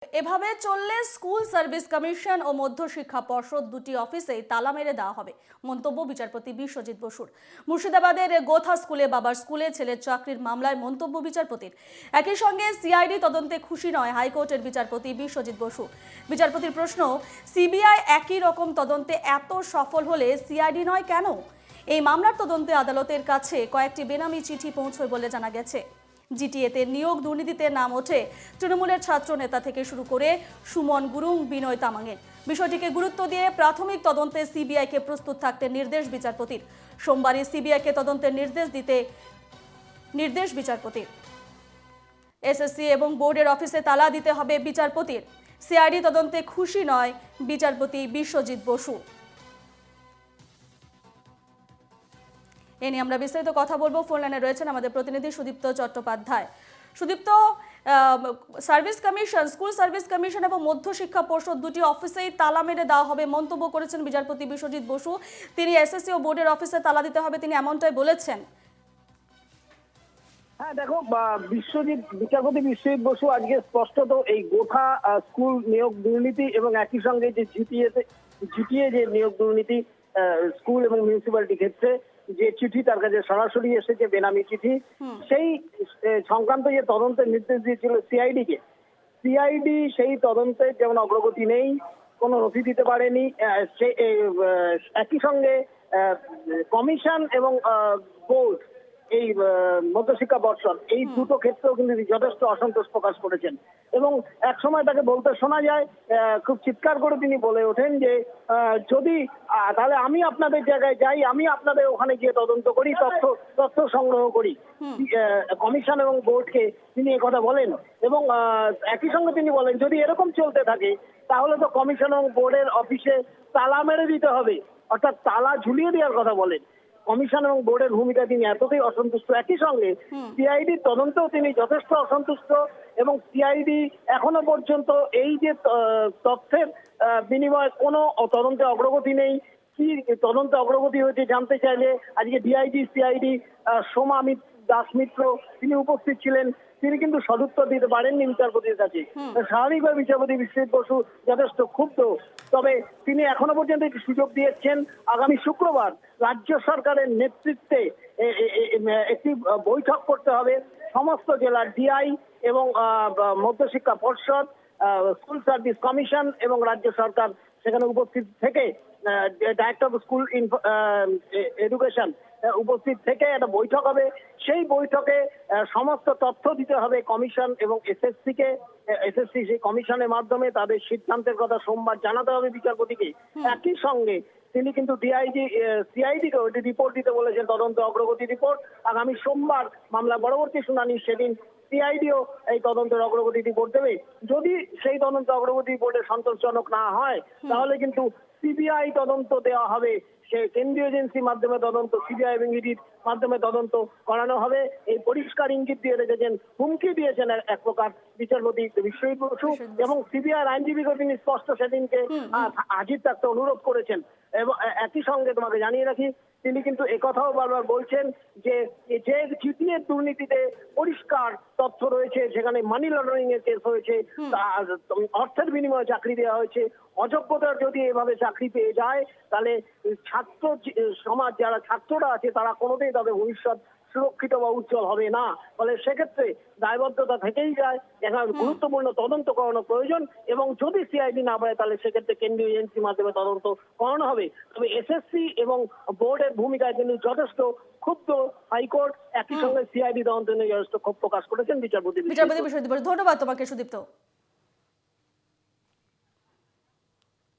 এভাবে চললে school service commission ও মধ্যশিক্ষা পর্ষদ দুটি অফিসেই তালা মেরে দেওয়া হবে, মন্তব্য বিচারপতি বিশ্বজিৎ বসুর। মুর্শিদাবাদের গোথা স্কুলে বাবার স্কুলে ছেলের চাকরির মামলায় মন্তব্য বিচারপতির। একই সঙ্গে সিআইডি তদন্তে খুশি নয় হাইকোর্টের বিচারপতি বিশ্বজিৎ বসু। বিচারপতির প্রশ্ন, সিবিআই একই রকম তদন্তে এত সফল হলে সিআইডি নয় কেন? এই মামলার তদন্তে আদালতের কাছে কয়েকটি বেনামি চিঠি পৌঁছয় বলে জানা গেছে। জিটিএতে নিয়োগ দুর্নীতিতে নাম ওঠে তৃণমূলের ছাত্র নেতা থেকে শুরু করে সুমন গুরুং, বিনয় তামাংয়ের। বিষয়টিকে গুরুত্ব দিয়ে প্রাথমিক তদন্তে সিবিআইকে প্রস্তুত থাকতে নির্দেশ বিচারপতির। সোমবারই সিবিআইকে তদন্তের নির্দেশ বিচারপতির। এসএসসি এবং বোর্ডের অফিসে তালা দিতে হবে বিচারপতির। সিআইডি তদন্তে খুশি নয় বিচারপতি বিশ্বজিৎ বসু। এ নিয়ে আমরা বিস্তারিত কথা বলবো। ফোন লাইনে রয়েছেন আমাদের প্রতিনিধি Sudipta Chattopadhyay. Sudipta, service commission, school service commission এবং মধ্যশিক্ষা পর্ষদ দুটি অফিসেই তালা মেরে দেওয়া হবে মন্তব্য করেছেন বিচারপতি বিশ্বজিৎ বসু। তিনি এসএসসি ও বোর্ডের অফিসে তালা দিতে হবে, তিনি এমনটাই বলেছেন। হ্যাঁ দেখো, বিচারপতি বিশ্বজিৎ বসু আজকে স্পষ্টত এই গোথা স্কুল নিয়োগ দুর্নীতি এবং একই সঙ্গে যে জিটিএ যে নিয়োগ দুর্নীতি স্কুল এবং মিউনিসিপ্যালিটি ক্ষেত্রে যে চিঠি তার কাছে সরাসরি এসেছে, বেনামি চিঠি, সেই সংক্রান্ত যে তদন্তের নির্দেশ দিয়েছিল সিআইডি সেই তদন্তের যেমন অগ্রগতি নেই, কোনো নথি দিতে পারেনি। একই সঙ্গে কমিশন এবং বোর্ড, এই মধ্যশিক্ষা পর্ষদ, এই দুটো ক্ষেত্রেও কিন্তু যথেষ্ট অসন্তোষ প্রকাশ করেছেন। এবং এক সময় তাকে বলতে শোনা যায়, খুব চিৎকার করে তিনি বলে ওঠেন যে যদি তাহলে আমি আপনাদের জায়গায় যাই, আমি আপনাদের ওখানে গিয়ে তদন্ত করি, তথ্য সংগ্রহ করি। কমিশন এবং বোর্ডকে তিনি কথা বলেন এবং একই সঙ্গে তিনি বলেন যদি এরকম চলতে থাকে তাহলে তো কমিশন এবং বোর্ডের অফিসে তালা মেরে দিতে হবে, অর্থাৎ তালা ঝুলিয়ে দেওয়ার কথা বলেন। কমিশন এবং বোর্ডের ভূমিকা তিনি এতটাই অসন্তুষ্ট। একই সঙ্গে সিআইডি তদন্তেও তিনি যথেষ্ট অসন্তুষ্ট এবং সিআইডি এখনো পর্যন্ত এই যে তথ্যের বিনিময়ে কোনো তদন্তে অগ্রগতি নেই। কি তদন্তে অগ্রগতি হয়েছে জানতে চাইলে আজকে ডিআইজি সিআইডি সোমা দাস মিত্র তিনি উপস্থিত ছিলেন, তিনি কিন্তু সদুত্তর দিতে পারেননি বিচারপতির কাছে। স্বাভাবিকভাবে বিচারপতি বিশ্বজিৎ বসু যথেষ্ট ক্ষুব্ধ। তবে তিনি এখনো পর্যন্ত একটি সুযোগ দিয়েছেন, আগামী শুক্রবার রাজ্য সরকারের নেতৃত্বে একটি বৈঠক করতে হবে সমস্ত জেলার ডিআই এবং মধ্যশিক্ষা পর্ষদ, স্কুল সার্ভিস কমিশন এবং রাজ্য সরকার সেখানে উপস্থিত থেকে, ডাইরেক্টর অফ স্কুল এডুকেশন উপস্থিত থেকে একটা বৈঠক হবে। সেই বৈঠকে সমস্ত তথ্য দিতে হবে কমিশন এবং এসএসসি সেই কমিশনের মাধ্যমে তাদের সিদ্ধান্তের কথা সোমবার জানাতে হবে বিচারপতিকে। একই সঙ্গে তিনি কিন্তু সিআইডিকে ওটি রিপোর্ট দিতে বলেছেন, তদন্ত অগ্রগতি রিপোর্ট। আগামী সোমবার মামলা পরবর্তী শুনানি, সেদিন সিআইডিও এই তদন্তের অগ্রগতি রিপোর্ট দেবে। যদি সেই তদন্ত অগ্রগতি রিপোর্টে সন্তোষজনক না হয় তাহলে কিন্তু সিবিআই তদন্ত দেওয়া হবে, সে কেন্দ্রীয় এজেন্সির মাধ্যমে তদন্ত, সিবিআই এবং ইডির মাধ্যমে তদন্ত করানো হবে। এই পরিষ্কার ইঙ্গিত দিয়ে রেখেছেন, হুমকি দিয়েছেন এক প্রকার বিচারপতি বিশ্বজিৎ বসু এবং সিবিআই আইনজীবীকে তিনি স্পষ্ট সেদিনকে হাজির থাকতে অনুরোধ করেছেন। এবং একই সঙ্গে তোমাকে জানিয়ে রাখি, তিনি কিন্তু একথাও বারবার বলছেন যে জিটিএ দুর্নীতিতে পরিষ্কার তথ্য রয়েছে, সেখানে মানি লন্ডারিং এর কেস হয়েছে, অর্থের বিনিময়ে চাকরি দেওয়া হয়েছে। অযোগ্যতার যদি এভাবে চাকরি পেয়ে যায় তাহলে ছাত্র সমাজ, যারা ছাত্ররা আছে তারা কোনোদিন তাদের ভবিষ্যৎ সুরক্ষিত বা উজ্জ্বল হবে না। ফলে সেক্ষেত্রে দায়বদ্ধতা থেকেই যায়, এখানে গুরুত্বপূর্ণ তদন্ত করানো প্রয়োজন এবং যদি সিআইডি না পারে তাহলে সেক্ষেত্রে কেন্দ্রীয় এজেন্সির মাধ্যমে তদন্ত করানো হবে। তবে এসএসসি এবং বোর্ডের ভূমিকায় কিন্তু যথেষ্ট ক্ষুব্ধ হাইকোর্ট, একই সঙ্গে সিআইডি তদন্ত নিয়ে যথেষ্ট ক্ষোভ প্রকাশ করেছেন বিচারপতি বিশ্বজিৎ বসু। ধন্যবাদ তোমাকে সুদীপ্ত।